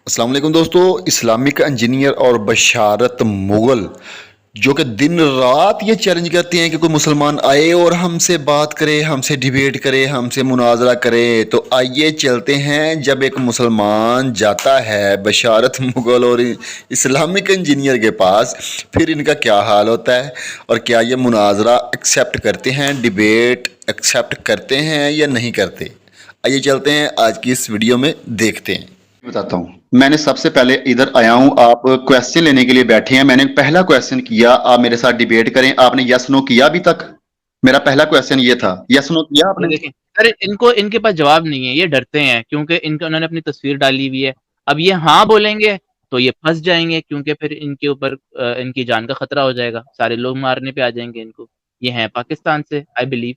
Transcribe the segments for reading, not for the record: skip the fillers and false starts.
السلام علیکم دوستو. اسلامک انجینئر اور بشارت مغل جو کہ دن رات یہ چیلنج کرتے ہیں کہ کوئی مسلمان آئے اور ہم سے بات کرے، ہم سے ڈیبیٹ کرے، ہم سے مناظرہ کرے. تو آئیے چلتے ہیں. جب ایک مسلمان جاتا ہے بشارت مغل اور اسلامک انجینئر کے پاس، پھر ان کا کیا حال ہوتا ہے، اور کیا یہ مناظرہ ایکسیپٹ کرتے ہیں، ڈیبیٹ ایکسیپٹ کرتے ہیں یا نہیں کرتے. آئیے چلتے ہیں، آج کی اس ویڈیو میں دیکھتے ہیں. بتاتا ہوں. میں نے سب سے پہلے ادھر آیا ہوں، آپ کویسچن لینے کے لیے بیٹھے ہیں. میں نے پہلا کویسچن کیا، آپ میرے ساتھ ڈیبیٹ کریں. آپ نے یس نو کیا ابھی تک؟ میرا پہلا کویسچن یہ تھا، یس نو کیا آپ یہ نے؟ دیکھیں، ارے ان کے پاس جواب نہیں ہے، یہ ڈرتے ہیں کیونکہ انہوں نے اپنی تصویر ڈالی ہوئی ہے. اب یہ ہاں بولیں گے تو یہ پھنس جائیں گے، کیونکہ پھر ان کے اوپر ان کی جان کا خطرہ ہو جائے گا، سارے لوگ مارنے پہ آ جائیں گے ان کو. یہ ہیں پاکستان سے آئی بلیو،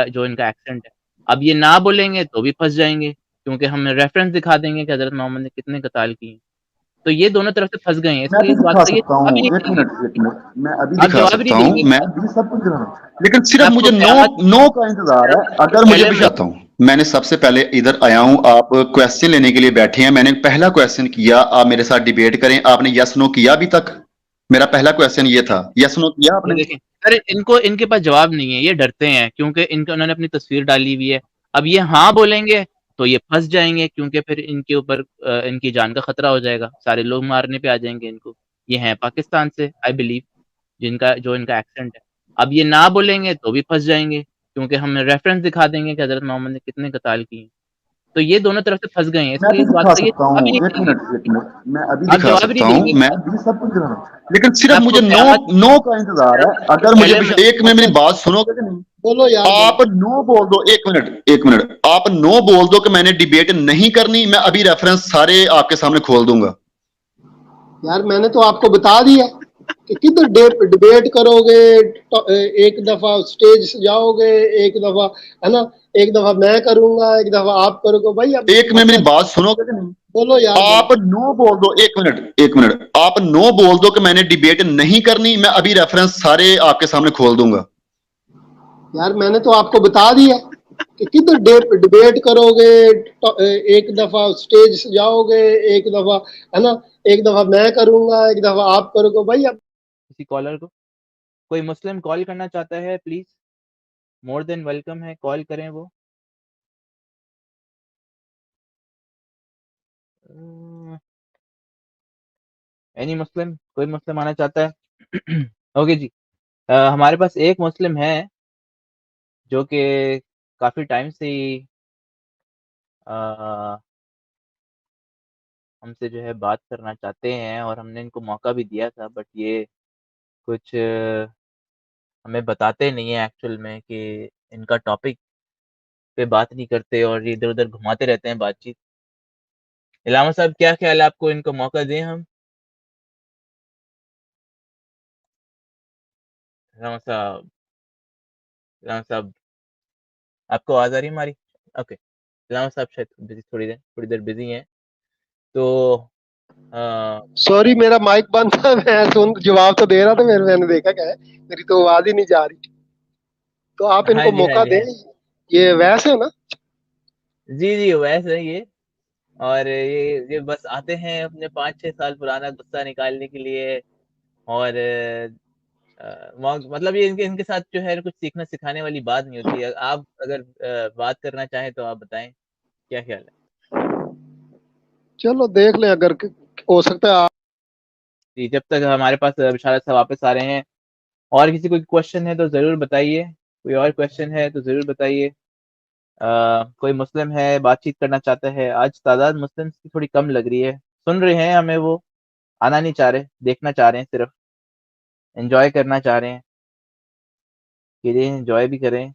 جو ان کا ایکسنٹ ہے. اب یہ نہ بولیں گے تو بھی پھنس جائیں گے، کیونکہ ہم ریفرنس دکھا دیں گے کہ حضرت محمد نے کتنے قتال کیے ہیں. تو یہ دونوں طرف سے پھنس گئے ہیں، اس میں لیے ابھی اس بات دکھا کا یہ سکتا جواب ہی ہوں، نہیں ایک دیں گے. منٹ ایک منٹ، میں ابھی آپ دکھا جواب نہیں سکتا دیں ہوں. گے. میں ابھی سب کچھ دکھا سکتا ہوں، لیکن میں صرف آپ کو مجھے قیامت نو کا انتظار ہے. اگر مجھے بھی پہلے چاہتا ہوں. میں نے سب سے پہلے ادھر آیا ہوں، آپ کویسچن لینے کے لیے بیٹھے ہیں. میں نے پہلا کویسچن کیا، آپ میرے ساتھ ڈیبیٹ کریں. آپ نے یس نو کیا ابھی تک؟ میرا پہلا کویسچن یہ تھا، یس نو کیا آپ یہ نے؟ دیکھیں، ارے ان کے پاس جواب نہیں ہے، یہ ڈرتے ہیں کیونکہ انہوں نے اپنی تصویر ڈالی ہوئی ہے. اب یہ ہاں بولیں گے تو یہ پھنس جائیں گے، کیونکہ پھر ان کے اوپر ان کی جان کا خطرہ ہو جائے گا، سارے لوگ مارنے پہ آ جائیں گے ان کو. یہ ہیں پاکستان سے آئی بلیو، جو ان کا ایکسنٹ ہے. اب یہ نہ بولیں گے تو بھی پھنس جائیں گے، کیونکہ ہم ریفرنس دکھا دیں گے کہ حضرت محمد نے کتنے قتال کیے ہیں. تو یہ دونوں طرف سے پھنس گئے ہیں، اس میں لیے ابھی اس بات دکھا کا یہ سکتا جواب ہی ہوں، نہیں ایک دیں گے. منٹ ایک منٹ، میں ابھی آپ دکھا جواب نہیں سکتا دیں ہوں. گے. میں ابھی سب کچھ دکھا سکتا ہوں، لیکن میں صرف آپ کو مجھے قیامت نو کا انتظار ہے. اگر مجھے پہلے بھی ایک میں میری بات سنو گے کہ نہیں؟ بولو یار بولو. آپ نو بول دو. ایک منٹ ایک منٹ، آپ نو بول دو کہ میں نے ڈیبیٹ نہیں کرنی. میں ابھی ریفرنس سارے آپ کے سامنے کھول دوں گا. یار میں نے تو آپ کو بتا دیا کہ کدھر ڈبیٹ کرو گے. ایک دفعہ سٹیج سے جاؤ گے، ایک دفعہ ہے نا، ایک دفعہ میں کروں گا، ایک دفعہ آپ کرو گے. بھائی اب ایک میں اپنا میری بات سنو گے کہ نہیں؟ بولو یار بولو. آپ نو بول دو. ایک منٹ ایک منٹ، آپ نو بول دو کہ میں نے ڈیبیٹ نہیں کرنی. میں ابھی ریفرنس سارے آپ کے سامنے کھول دوں گا. یار میں نے تو آپ کو بتا دیا کہ کدھر ڈبیٹ کرو گے. ایک دفعہ سٹیج سے جاؤ گے، ایک دفعہ ہے نا، ایک دفعہ میں کروں گا، ایک دفعہ آپ کرو گے. بھائی اب کسی کالر کو، کوئی مسلم کال کرنا چاہتا ہے پلیز، مور دین ویلکم ہے، کال کریں. وہ اینی مسلم، کوئی مسلم آنا چاہتا ہے؟ اوکے جی. ہمارے پاس ایک مسلم ہے جو کہ کافی ٹائم سے ہی ہم سے جو ہے بات کرنا چاہتے ہیں، اور ہم نے ان کو موقع بھی دیا تھا، بٹ یہ کچھ ہمیں بتاتے نہیں ہیں ایکچوئل میں کہ ان کا ٹاپک پہ بات نہیں کرتے، اور یہ ادھر ادھر گھماتے رہتے ہیں بات چیت. علامہ صاحب کیا خیال ہے، آپ کو ان کو موقع دیں ہم؟ علامہ صاحب آپ کو آواز آ رہی ہے ہماری؟ اوکے. علامہ صاحب شاید تھوڑی دیر بزی ہیں. تو سوری میرا مائک بند تھا، میں جواب تو دے رہا تھا، میں نے دیکھا کیا ہے میری تو آواز ہی نہیں جا رہی. تو آپ ان ہاں کو جی ہاں موقع جی دیں. ہاں یہ ویسے ہے نا. جی ویسے یہ، اور یہ بس آتے ہیں اپنے 5-6 سال پرانا غصہ نکالنے کے لیے، اور مطلب یہ ان کے ساتھ جو ہے کچھ سیکھنا سکھانے والی بات نہیں ہوتی ہے. آپ اگر بات کرنا چاہیں تو آپ بتائیں کیا خیال ہے. چلو دیکھ لیں اگر ہو سکتا ہے. جی جب تک ہمارے پاس بشارت صاحب واپس آ رہے ہیں، اور کسی کوئی کوشچن ہے تو ضرور بتائیے. کوئی اور کوشچن ہے تو ضرور بتائیے. کوئی مسلم ہے بات چیت کرنا چاہتا ہے؟ آج تعداد مسلم کی تھوڑی کم لگ رہی ہے. سن رہے ہیں ہمیں، وہ آنا نہیں چاہ رہے، دیکھنا چاہ رہے ہیں، صرف انجوائے کرنا چاہ رہے ہیں. کہ انجوائے بھی کریں.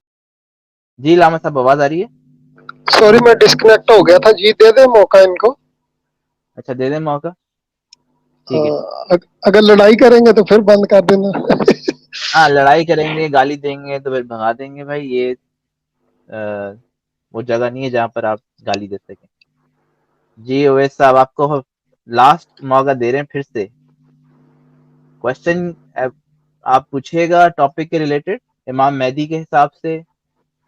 جی علامہ صاحب آواز آ رہی ہے؟ سوری میں ڈسکنیکٹ ہو گیا تھا. جی دے دیں موقع ان کو. اچھا دے دیں موقع، ٹھیک ہے. اگر لڑائی کریں گے تو پھر بند کر دینا. ہاں لڑائی کریں گے، گالی دیں گے تو پھر بھگا دیں گے. بھائی یہ وہ جگہ نہیں ہے جہاں پر آپ گالی دے سکیں. جی اویس صاحب آپ کو لاسٹ موقع دے رہے ہیں پھر سے. کوشچن آپ پوچھیے گا ٹاپک کے ریلیٹڈ. امام مہدی کے حساب سے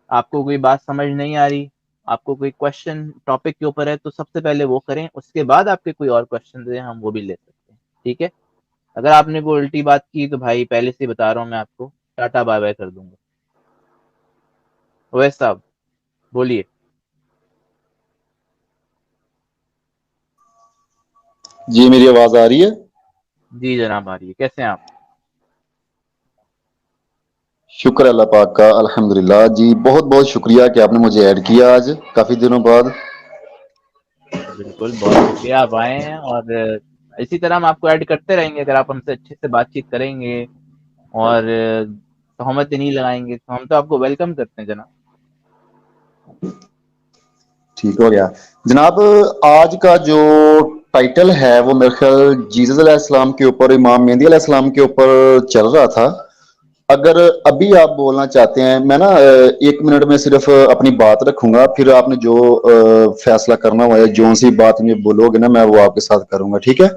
آپ کو کوئی بات سمجھ نہیں آ رہی آپ کو کوئی کوشچن ٹاپک کے اوپر ہے تو سب سے پہلے وہ کریں, اس کے بعد آپ کے کوئی اور کوشچن ہیں ہم وہ بھی لے سکتے ہیں, ٹھیک ہے. اگر آپ نے کوئی الٹی بات کی تو بھائی پہلے سے بتا رہا ہوں میں آپ کو ٹاٹا بائے بائے کر دوں گا. اویس صاحب بولیے. جی میری آواز آ رہی ہے؟ جی جناب آ رہی ہے. کیسے ہیں آپ؟ شکر اللہ پاک کا, الحمدللہ. جی بہت بہت شکریہ کہ آپ نے مجھے ایڈ کیا آج کافی دنوں بعد. بالکل, بہت شکریہ آپ آئے ہیں, اور اسی طرح ہم آپ کو ایڈ کرتے رہیں گے اگر آپ ہم سے اچھے سے بات چیت کریں گے اور تہمتیں نہیں لگائیں گے تو ہم تو آپ کو ویلکم کرتے ہیں جناب. ٹھیک ہو گیا جناب. آج کا جو ٹائٹل ہے وہ میرے خیال جیزس علیہ السلام کے اوپر, امام مہدی علیہ السلام کے اوپر چل رہا تھا. اگر ابھی آپ بولنا چاہتے ہیں, میں نا 1 منٹ میں صرف اپنی بات رکھوں گا, پھر آپ نے جو فیصلہ کرنا ہوا ہے, جو سی بات میں بولو گے نا میں وہ آپ کے ساتھ کروں گا, ٹھیک ہے.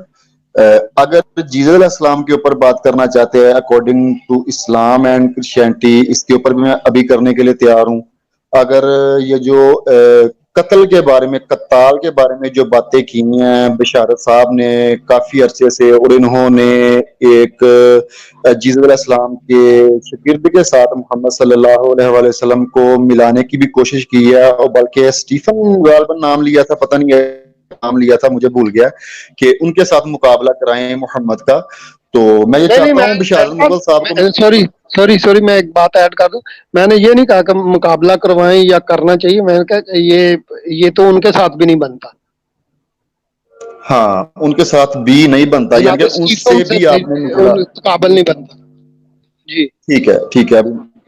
اگر جیزس علیہ السلام کے اوپر بات کرنا چاہتے ہیں according to Islam and Christianity, اس کے اوپر بھی میں ابھی کرنے کے لیے تیار ہوں. اگر یہ جو قتل کے بارے میں, قتال کے بارے میں جو باتیں کی ہیں بشارت صاحب نے کافی عرصے سے, اور انہوں نے ایک جیزس علیہ السلام کے شاگرد کے ساتھ محمد صلی اللہ علیہ وآلہ وسلم کو ملانے کی بھی کوشش کی ہے, اور بلکہ اسٹیفن غالباً نام لیا تھا, پتہ نہیں ہے نام لیا تھا مجھے بھول گیا, کہ ان کے ساتھ مقابلہ کرائیں محمد کا. تو میں یہ نہیں نہیں, چاہتا ہوں بشارت مغل صاحب کو. سوری میں ایک بات ایڈ کر دوں. میں نے یہ نہیں کہا کہ مقابلہ کروائیں یا کرنا چاہیے, میں نے کہا کہ یہ تو ان کے ساتھ بھی نہیں بنتا. ہاں ان کے ساتھ بھی نہیں بنتا, یعنی جناب کہ اس اسٹیفن سے بھی آپ نے نکلا. قابل نہیں بنتا. جی ٹھیک ہے ٹھیک ہے,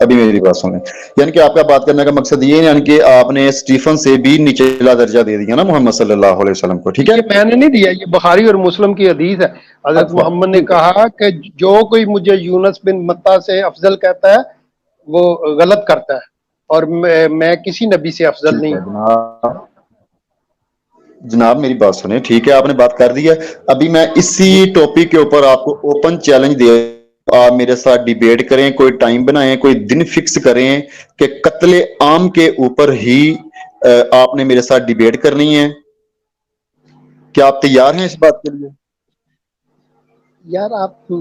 ابھی میری بات سنیں. یعنی کہ آپ کا بات کرنے کا مقصد یہ ہے یعنی کہ آپ نے اسٹیفن سے بھی نچلا درجہ دے دیا نا محمد صلی اللہ علیہ وسلم کو, ٹھیک ہے. یہ میں نے نہیں دیا, یہ بخاری اور مسلم کی حدیث ہے. حضرت اچھا محمد نے ٹھیک ہے کہا کہ جو کوئی مجھے یونس بن متا سے افضل کہتا ہے وہ غلط کرتا ہے, اور میں کسی نبی سے افضل ٹھیک نہیں ہے ہوں. جناب میری بات سنیں, ٹھیک ہے آپ نے بات کر دی ہے. ابھی میں اسی ٹاپک کے اوپر آپ کو اوپن چیلنج دے, آپ میرے ساتھ ڈیبیٹ کریں, کوئی ٹائم بنائیں, کوئی دن فکس کریں کہ قتل عام کے اوپر ہی آپ نے میرے ساتھ ڈیبیٹ کرنی ہے. کیا آپ تیار ہیں اس بات کے لیے؟ یار آپ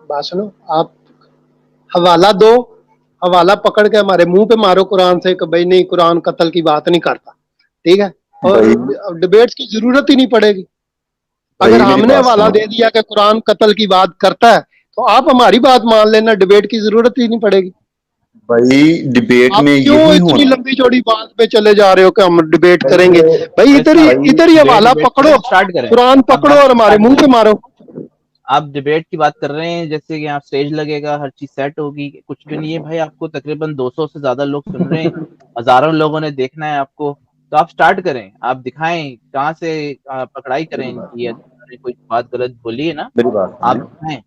بات سنو, آپ حوالہ دو, حوالہ پکڑ کے ہمارے منہ پہ مارو قرآن سے کہ بھائی نہیں قرآن قتل کی بات نہیں کرتا, ٹھیک ہے, اور بھائی ڈبیٹس کی ضرورت ہی نہیں پڑے گی. اگر بھائی میری ہم نے بات حوالہ سنیں. دے دیا کہ قرآن قتل کی بات کرتا ہے تو آپ ہماری بات مان لینا, ڈبیٹ کی ضرورت ہی نہیں پڑے گی. بھائی ڈبیٹ آپ میں کیوں یہی اتنی ہونا لمبی چوڑی بات پہ چلے جا رہے ہو کہ ہم ڈبیٹ بھائی. کریں گے؟ بھائی اویس صاحب بھائی ادھر ہی ڈبیٹ حوالہ پکڑو, اسٹارٹ کریں. قرآن پکڑو آپ اور ہمارے اسٹارٹ منہ کریں, پہ مارو. آپ ڈبیٹ کی بات کر رہے ہیں جیسے کہ یہاں اسٹیج لگے گا, ہر چیز سیٹ ہوگی, کچھ بھی نہیں ہے بھائی. آپ کو تقریباً 200 سے زیادہ لوگ سن رہے ہیں, ہزاروں لوگوں نے دیکھنا ہے آپ کو, تو آپ اسٹارٹ کریں, آپ دکھائیں کہاں سے پکڑائی کریں ان کی, کوئی بات غلط بولی ہے نا میری بات آپ سنیں, دکھائیں,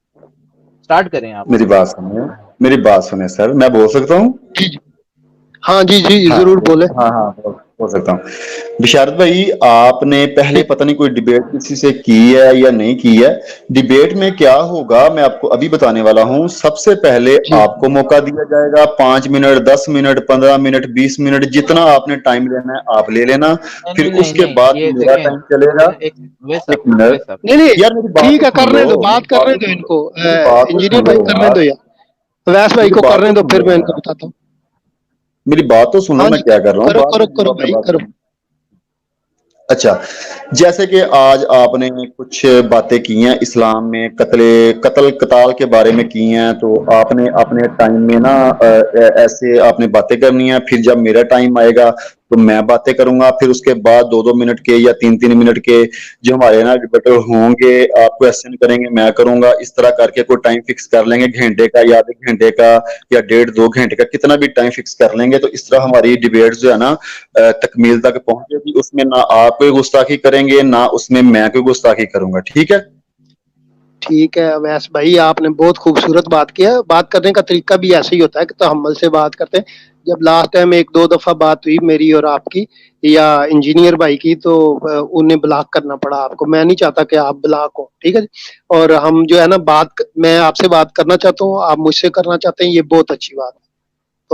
اسٹارٹ کریں آپ. میری بات سنیں, میری بات سنیں سر, میں بول سکتا ہوں؟ جی جی ہاں جی جی ہاں ضرور بولے. ہاں ہاں بول سکتا ہوں. بشارت بھائی آپ نے پہلے پتہ نہیں کوئی ڈبیٹ کسی سے کی ہے یا نہیں کی ہے. ڈبیٹ میں کیا ہوگا میں آپ کو ابھی بتانے والا ہوں. سب سے پہلے جی آپ کو موقع دیا جائے گا 5 منٹ, 10 منٹ, 15 منٹ, 20 منٹ, جتنا آپ نے ٹائم لینا ہے آپ لے لینا. نہیں پھر نہیں اس نہیں کے نہیں, بعد یہ میرا دیکھیں ٹائم چلے گا. ایک ویس صاحب, 1 منٹ. ویس صاحب نہیں نہیں, یار میری بات ٹھیک تو ہے سن کرنے لو, دو, میری بات بات کرنے تو دو سن ان لو, کو. میری بات تو انجینئر سن بھائی لو کرنے یار, دو یار, ویس بھائی میری کو بات کرنے تو دو, سن پھر لو میں ان کو یار, بتاتا ہوں. میری بات تو سن لو ہاں میں جی کیا کر رہا ہوں, کرو بعد کرو میں کرو اپنے بھائی بات کرو. کروں. اچھا, جیسے کہ آج آپ نے کچھ باتیں کی ہیں اسلام میں قتل قتال کے بارے میں کی ہیں, تو آپ نے اپنے ٹائم میں نا ایسے آپ نے باتیں کرنی ہیں. پھر جب میرا ٹائم آئے گا تو میں باتیں کروں گا, پھر اس کے بعد 2 منٹ کے یا 3 منٹ کے جو ہمارے نا ڈبیٹر ہوں گے آپ کوشچن کریں گے, میں کروں گا. اس طرح کر کے کوئی ٹائم فکس کر لیں گے, گھنٹے کا یا آدھے گھنٹے کا یا 1.5-2 گھنٹے کا, کتنا بھی ٹائم فکس کر لیں گے. تو اس طرح ہماری ڈبیٹ جو ہے نا تکمیل تک پہنچے گی. اس میں نہ آپ کوئی گستاخی کریں گے نہ اس میں کوئی گستاخی کروں گا, ٹھیک ہے. ٹھیک ہے ویس بھائی, آپ نے بہت خوبصورت بات کیا. بات کرنے کا طریقہ بھی ایسے ہی ہوتا ہے کہ تحمل سے بات کرتے ہیں. جب لاسٹ ٹائم 1-2 دفعہ بات ہوئی میری اور آپ کی یا انجینئر بھائی کی, تو انہیں بلاک کرنا پڑا آپ کو. میں نہیں چاہتا کہ آپ بلاک ہو, ٹھیک ہے جی. اور ہم جو ہے نا بات, میں آپ سے بات کرنا چاہتا ہوں, آپ مجھ سے کرنا چاہتے ہیں, یہ بہت اچھی بات ہے.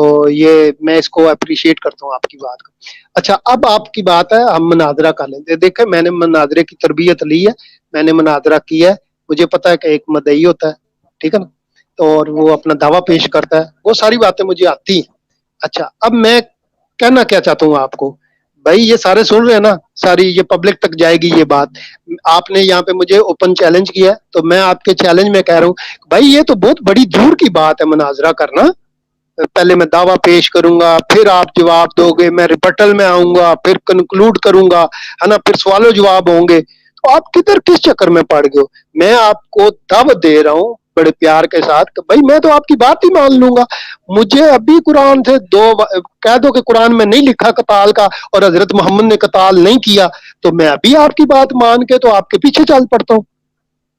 تو یہ میں اس کو اپریشیٹ کرتا ہوں آپ کی بات کو. اچھا اب آپ کی بات ہے ہم مناظرہ کر لیں. دیکھیں میں نے مناظرے کی تربیت لی ہے, میں نے مناظرہ کیا ہے, مجھے پتا ہے کہ ایک مدعی ہوتا ہے, ٹھیک ہے نا, تو اور وہ اپنا دعویٰ پیش کرتا ہے, وہ ساری باتیں مجھے آتی ہیں. اچھا اب میں کہنا کیا چاہتا ہوں آپ کو, بھائی یہ سارے سن رہے ہیں نا, ساری یہ پبلک تک جائے گی یہ بات. آپ نے یہاں پہ مجھے اوپن چیلنج کیا ہے, تو میں آپ کے چیلنج میں کہہ رہا ہوں بھائی یہ تو بہت بڑی دور کی بات ہے مناظرہ کرنا. پہلے میں دعویٰ پیش کروں گا, پھر آپ جواب دو گے, میں ریبٹل میں آؤں گا, پھر کنکلوڈ کروں گا, ہے نا, پھر سوال و جواب ہوں گے. تو آپ کدھر کس چکر میں پڑ گئے ہو؟ میں آپ کو دعوت دے رہا ہوں بڑے پیار کے ساتھ کہ بھائی میں تو آپ کی بات ہی مان لوں گا. مجھے ابھی قرآن سے کہہ دو کہ قرآن میں نہیں لکھا قتال کا اور حضرت محمد نے قتال نہیں کیا, تو میں ابھی آپ کی بات مان کے تو آپ کے پیچھے چل پڑتا ہوں.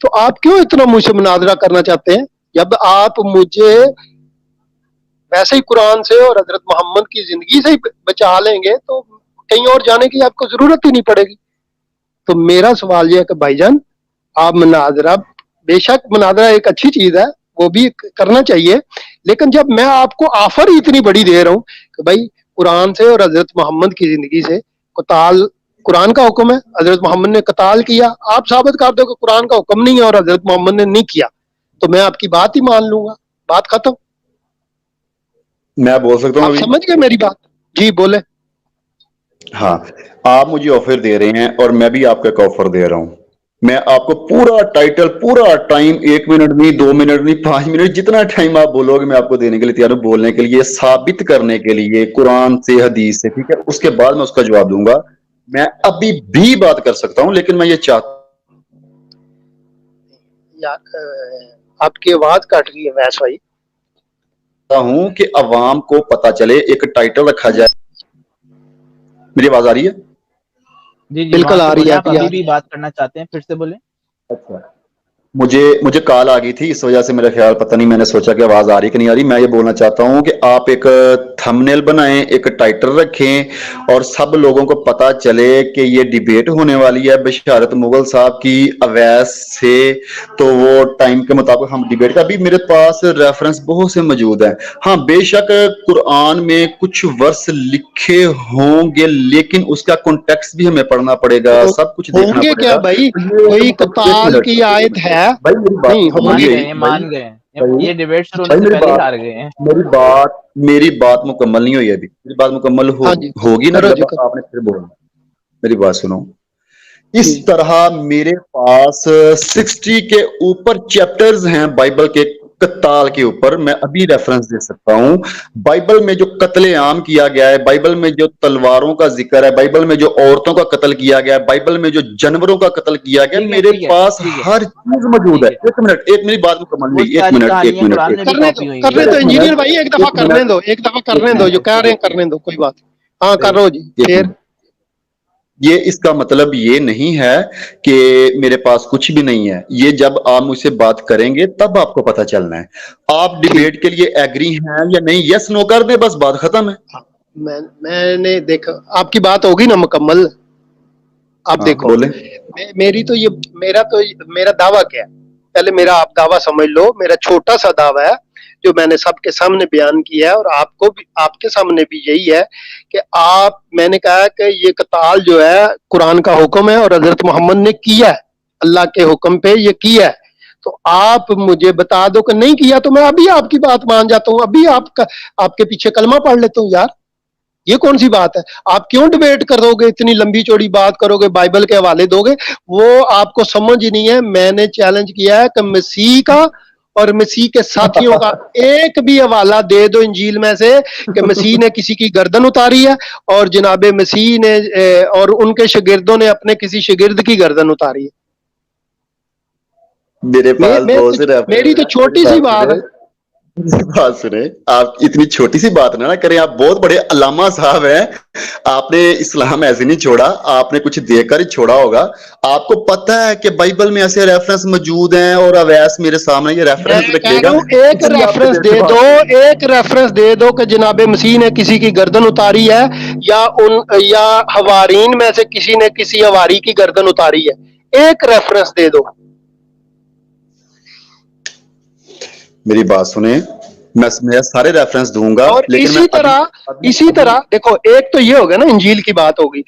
تو آپ کیوں اتنا مجھ سے مناظرہ کرنا چاہتے ہیں جب آپ مجھے ویسے ہی قرآن سے اور حضرت محمد کی زندگی سے ہی بچا لیں گے تو کہیں اور جانے کی آپ کو ضرورت ہی نہیں پڑے گی. تو میرا سوال یہ ہے کہ بھائی جان آپ مناظرہ, بے شک مناظرہ ایک اچھی چیز ہے, وہ بھی کرنا چاہیے, لیکن جب میں آپ کو آفر ہی اتنی بڑی دے رہا ہوں کہ بھائی قرآن سے اور حضرت محمد کی زندگی سے قتال, قرآن کا حکم ہے, حضرت محمد نے قتال کیا, آپ ثابت کر دو کہ قرآن کا حکم نہیں ہے اور حضرت محمد نے نہیں کیا, تو میں آپ کی بات ہی مان لوں گا, بات ختم. میں بول سکتا ہوں آپ ابھی؟ سمجھ گئے میری بات؟ جی بولے. ہاں, آپ مجھے آفر دے رہے ہیں اور میں بھی آپ کو ایک آفر دے رہا ہوں. میں آپ کو پورا ٹائٹل, پورا ٹائم, 1 منٹ نہیں, 2 منٹ نہیں, 5 منٹ, جتنا ٹائم آپ بولو گے میں آپ کو دینے کے لیے تیار ہوں, بولنے کے لیے, ثابت کرنے کے لیے قرآن سے, حدیث سے, ٹھیک ہے. اس کے بعد میں اس کا جواب دوں گا. میں ابھی بھی بات کر سکتا ہوں, لیکن میں یہ چاہتا آپ کی آواز کٹ رہی ہے ویس بھائی. ہوں کہ عوام کو پتا چلے, ایک ٹائٹل رکھا جائے. میری آواز آ رہی ہے؟ جی جی وہاں بالکل سے آ رہی بولیں, ہے, آپ ابھی آ ابھی رہی بھی بات کرنا چاہتے ہیں, پھر سے بولیں. اچھا, مجھے کال آ گئی تھی, اس وجہ سے میرا خیال پتہ نہیں, میں نے سوچا کہ آواز آ رہی کہ نہیں آ رہی. میں یہ بولنا چاہتا ہوں کہ آپ ایک تھمبنیل بنائیں, ایک ٹائٹل رکھیں, اور سب لوگوں کو پتا چلے کہ یہ ڈیبیٹ ہونے والی ہے بشارت مغل صاحب کی اویس سے. تو وہ ٹائم کے مطابق ہم ڈیبیٹ کا, ابھی میرے پاس ریفرنس بہت سے موجود ہیں. ہاں بے شک قرآن میں کچھ ورس لکھے ہوں گے, لیکن اس کا کانٹیکسٹ بھی ہمیں پڑھنا پڑے گا, سب کچھ ہوں دیکھنا گے پڑے کیا گا. بھائی؟ یہ کوئی ایک قتال منٹ کی آیت ہے؟ بھائی, میری بات نہیں مکمل ہوں نہیں گے. ہوئی مان گئے بھائی, یہ ڈیبیٹ شروع ہونے بھائی سے میری پہلے ہی بات, ہار گئے ہیں. میری بات مکمل نہیں ہوئی ابھی. میری بات مکمل ہاں جی ہوگی نا کرو جب جی کرو. آپ نے پھر بولنا. میری بات سنو. اس جی طرح میرے پاس 60 کے اوپر چیپٹرز ہیں بائبل کے قتال کے اوپر, میں ابھی ریفرنس دے سکتا ہوں. بائبل میں جو قتل عام کیا گیا ہے, بائبل میں جو تلواروں کا ذکر ہے, بائبل میں جو عورتوں کا قتل کیا گیا ہے, بائبل میں جو جانوروں کا قتل کیا گیا, ٹھیک ہے میرے ٹھیک ہے پاس ٹھیک ہے ہر چیز موجود ہے. ٹھیک ہے. ایک منٹ, ایک میری بات مکمل وہ نہیں, ایک ساری منٹ, ایک کہانیاں منٹ, قرآن ایک میں بھی کرنے دو کاپی ہوئی کرنے ہیں. دو ایک انجینئر منٹ, بھائی, ایک دفعہ ایک کرنے منٹ, دو, ایک دفعہ ایک کرنے دو, جو منٹ, کہہ رہے ہیں کرنے دو, کوئی بات. ہاں کرو جی ایک پھر. منٹ. یہ اس کا مطلب یہ نہیں ہے کہ میرے پاس کچھ بھی نہیں ہے. یہ جب آپ مجھ سے بات کریں گے تب آپ کو پتہ چلنا ہے. آپ ٹھیک. ڈیبیٹ کے لیے ایگری ہیں یا نہیں, یس نو کر دیں, بس بات ختم ہے. میں نے دیکھا آپ کی بات ہوگی نا مکمل. آپ ہاں دیکھو بولیں. میری تو میرا دعویٰ کیا ہے, پہلے میرا آپ دعویٰ سمجھ لو. میرا چھوٹا سا دعویٰ ہے جو میں نے سب کے سامنے بیان کیا ہے, اور آپ کو بھی, آپ کے سامنے بھی یہی ہے کہ میں نے کہا کہ یہ قتال جو ہے قرآن کا حکم ہے اور حضرت محمد نے کیا ہے, اللہ کے حکم پہ یہ کیا ہے. تو آپ مجھے بتا دو کہ نہیں کیا, تو میں ابھی آپ کی بات مان جاتا ہوں, ابھی آپ کے پیچھے کلمہ پڑھ لیتا ہوں. یار یہ کون سی بات ہے؟ آپ کیوں ڈیبیٹ کرو گے, اتنی لمبی چوڑی بات کرو گے, بائبل کے حوالے دو گے, وہ آپ کو سمجھ ہی نہیں ہے. میں نے چیلنج کیا ہے کہ مسیح کا اور مسیح کے ساتھیوں کا ایک بھی حوالہ دے دو انجیل میں سے کہ مسیح نے کسی کی گردن اتاری ہے اور جناب مسیح نے اور ان کے شاگردوں نے اپنے کسی شاگرد کی گردن اتاری ہے. میرے پاس بہت سے میری ریفرنس تو ہیں. میری چھوٹی سی بات بات سنیں, ہے. میری بات سنیں. آپ اتنی چھوٹی سی بات نہ کریں, آپ بہت بڑے علامہ صاحب ہیں. آپ نے اسلام ایسے نہیں چھوڑا, آپ نے کچھ دے کر ہی چھوڑا ہوگا. آپ کو پتہ ہے کہ بائبل میں ایسے ریفرنس موجود ہیں, اور اویس میرے سامنے یہ میں ریفرنس کہہ رکھے رہا گا, ہوں ایک اس لیے آپ ریفرنس ڈیبیٹ دے سے دو, بات کر رہے ہیں. ایک ریفرنس دے دو کہ جناب مسیح نے کسی کی گردن اتاری ہے یا حوارین میں سے کسی نے کسی حواری کی گردن اتاری ہے. ایک ریفرنس دے دو. میری بات سنیں. मैं सारे रेफरेंस दूंगा, और लेकिन इसी तरह देखो, एक तो ये हो गया ना, इंजील की बात होगी,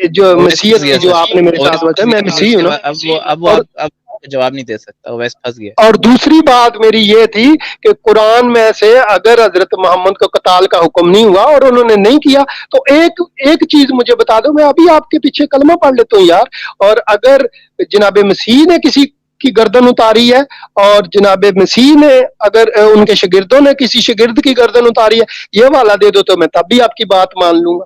जो ओवैस मसीहत फंस की गया जो सर, आपने मेरे ओवैस साथ फंस बताया, गया, मैं अब मसीह हूँ ना। अब वो और अब जवाब नहीं दे सकता, ओवैस फंस गया। और दूसरी बात मेरी ये थी कि कुरान में से अगर हजरत मोहम्मद को कताल का हुक्म नहीं हुआ और उन्होंने नहीं किया, तो एक एक चीज मुझे बता दो, मैं अभी आपके पीछे कलमा पढ़ लेता हूँ यार। और अगर जनाब मसीह ने किसी की गर्दन उतारी है, और जनाब मसीह ने अगर उनके शागिर्दों ने किसी शागिर्द की गर्दन उतारी है, ये वाला दे दो तो मैं तब भी आपकी बात मान लूंगा।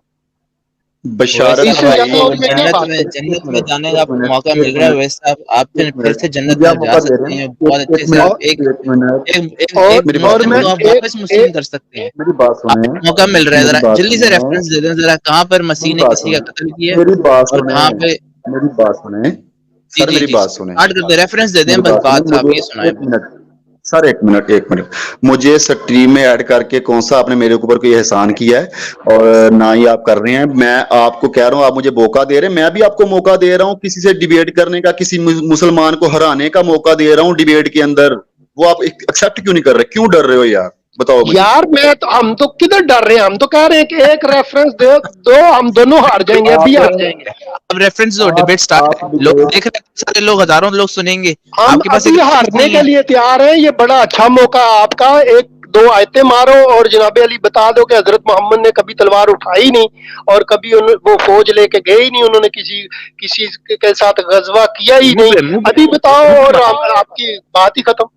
बशारत ओवैस इससे साहब, ज्यादा आपको और मैं क्या बात करूं? जन्नत में जाने का मौका मिल रहा है, ओवैस साहब आप फिर से जन्नत मुझे आप में जा मौका दे सकते रहे हैं, हैं, बहुत अच्छे से और आप एक एक मिनट, एक एक, और एक मेरी बात और मुस्लिम मैं को आप सुनिए, वापस मुस्लिम कर सकते हैं। मेरी बात आप सुने, मौका मिल रहा है, मेरी जरा बात जल्दी से सुने, रेफरेंस दे दें, जरा कहाँ पर मसीह मेरी ने बात किसी का सुने, कत्ल किया है मेरी बात और सुने, कहाँ पे। मेरी बात सुने, जी सर जी मेरी जी, बात सुने, स्टार्ट कर दे, रेफरेंस दे मेरी दें, बस बात सुने, बात आप ये सुनाएं एक बस। मिनट सर, एक मिनट, मुझे स्ट्रीम में ऐड करके कौन सा आपने मेरे ऊपर कोई एहसान किया है, और ना ही आप कर रहे हैं। मैं आपको कह रहा हूँ, आप मुझे मौका दे रहे हैं, मैं भी आपको मौका दे रहा हूँ किसी से डिबेट करने का, किसी मुसलमान को हराने का मौका दे रहा हूँ डिबेट के अंदर। वो आप एक्सेप्ट क्यों नहीं कर रहे, क्यों डर रहे हो यार, बताओ मुझे। यार मैं तो, हम तो किधर डर रहे हैं, हम तो कह रहे हैं कि एक रेफरेंस दे दो, हम दोनों हार जाएंगे, अभी हार जाएंगे। अब रेफरेंस दो, डिबेट स्टार्ट है, लोग देख रहे हैं, सारे लोग, हजारों लोग सुनेंगे, हम आपके पास एक अभी रेफरेंस हारने नहीं के है। लिए तैयार हैं, ये बड़ा अच्छा मौका है आपका। एक दो आयतें मारो और जनाब अली बता दो कि हजरत मोहम्मद ने कभी तलवार उठाई नहीं, और कभी वो फौज लेके गए ही नहीं, उन्होंने किसी किसी के साथ गजवा किया ही नहीं। मुंह पे अभी बताओ मुंह पे और मारे आपकी बात ही खत्म।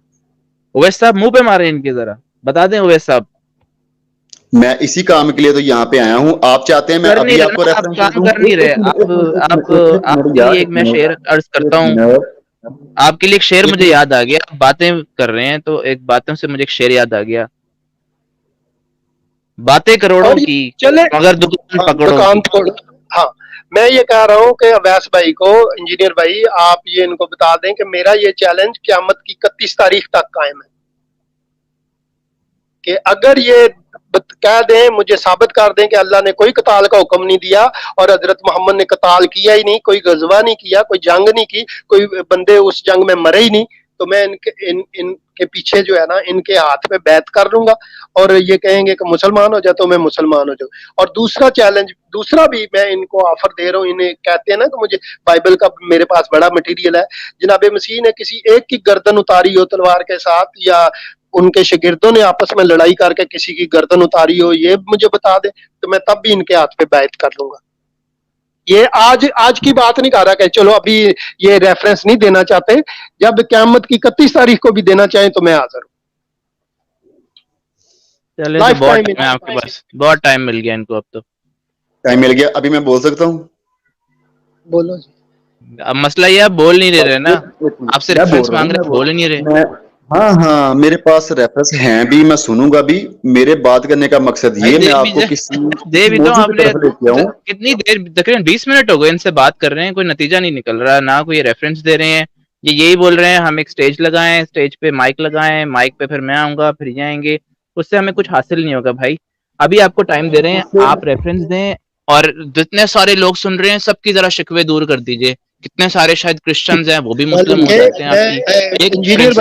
ओवैस साहब, मुंह पे मारे इनके, जरा बता दें ओवैस साहब। मैं इसी काम के लिए तो यहाँ पे आया हूँ। आप चाहते हैं मैं कर नहीं अभी रहे आपको ना, आप रेफरेंस दे काम दूं? कर नहीं रहे, आप यार, आपके लिए एक मैं शेर अर्ज करता हूँ, आपके लिए एक शेर मुझे याद आ गया, आप बातें कर रहे हैं तो एक बातों से मुझे एक शेर याद आ गया, बातें करोड़ों और की चले, मगर दुकान हाँ, पकड़ों दुकान की। छोड़। हाँ, मैं ये कह रहा हूँ कि अवैस भाई को, इंजीनियर भाई, आप ये इनको बता दें कि मेरा ये चैलेंज क़यामत की 31 तारीख तक कायम है, कि अगर ये कह दें, मुझे साबित कर दें कि अल्लाह ने कोई कताल का हुक्म नहीं दिया और हजरत मोहम्मद ने कताल किया ही नहीं, कोई गजवा नहीं किया, कोई जंग नहीं की, कोई बंदे उस जंग में मरे ही नहीं, तो मैं इनके पीछे जो है ना, इनके हाथ में बैत कर लूंगा, और ये कहेंगे कि मुसलमान हो जा, तो मैं मुसलमान हो जाऊँ। और दूसरा चैलेंज, दूसरा भी मैं इनको ऑफर दे रहा हूँ, इन्हें कहते हैं ना कि मुझे बाइबल का मेरे पास बड़ा मटेरियल है, जनाब मसीह ने किसी एक की गर्दन उतारी हो तलवार के साथ, या उनके शागिर्दों ने आपस में लड़ाई करके किसी की गर्दन उतारी हो, ये मुझे बता दे, तो मैं तब भी इनके हाथ पे बैत कर लूंगा। ये आज की बात नहीं कर रहा कि चलो अभी ये रेफरेंस नहीं देना चाहते, जब क़यामत की 31 तारीख को भी देना चाहें तो मैं हाजिर हूँ। चले, तो बहुत टाइम है आपके पास, बहुत टाइम मिल गया इनको, अब तो टाइम मिल गया, अभी मैं बोल सकता हूँ? बोलो जी। अब मसला ये, आप बोल नहीं रहे ना, आपसे रेफरेंस मांग रहे, बोल ही नहीं रहे। हाँ हाँ, मेरे पास रेफरेंस हैं भी, मैं सुनूंगा भी। मेरे बात करने का मकसद ये, मैं आपको किसी दे भी तो मौजूद आपने, तरफ लेके आऊं। कितनी देर, तकरीबन 20 मिनट हो गए इनसे बात कर रहे हैं, कोई नतीजा नहीं निकल रहा, ना कोई रेफरेंस दे रहे हैं, ये यही बोल रहे हैं हम एक स्टेज लगाएं, स्टेज पे माइक लगाएं, माइक पे फिर मैं आऊंगा, फिर ये आएंगे, उससे हमें कुछ हासिल नहीं होगा भाई। अभी आपको टाइम दे रहे हैं, आप रेफरेंस दें, और जितने सारे लोग सुन रहे हैं सबकी जरा शिकवे दूर कर दीजिए, कितने सारे शायद क्रिश्चियंस हैं, वो भी मुस्लिम हो जाते हैं आपकी। एक इंजीनियर